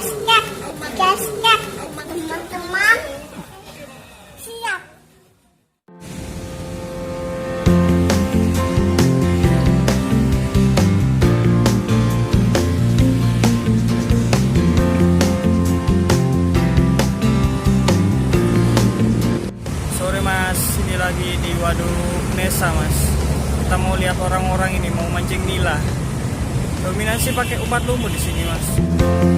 strek, teman-teman. Siap. Sore mas, ini lagi di Waduk Unesa mas. Kita mau lihat orang-orang ini mau mancing nila. Dominasi pakai umpan lumut di sini mas. Mancing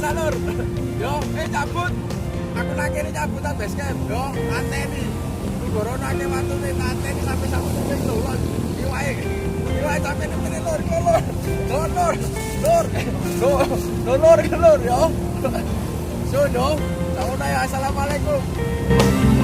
Nila lur. Yo, cabut. Aku lagi ini cabutan base camp. Yo, anteni. Gorono ake watune anteni sampai sabut sing lur. Iwae. Iwae sampai nemene lur, lur. Lur yo. So, yo. Assalamualaikum.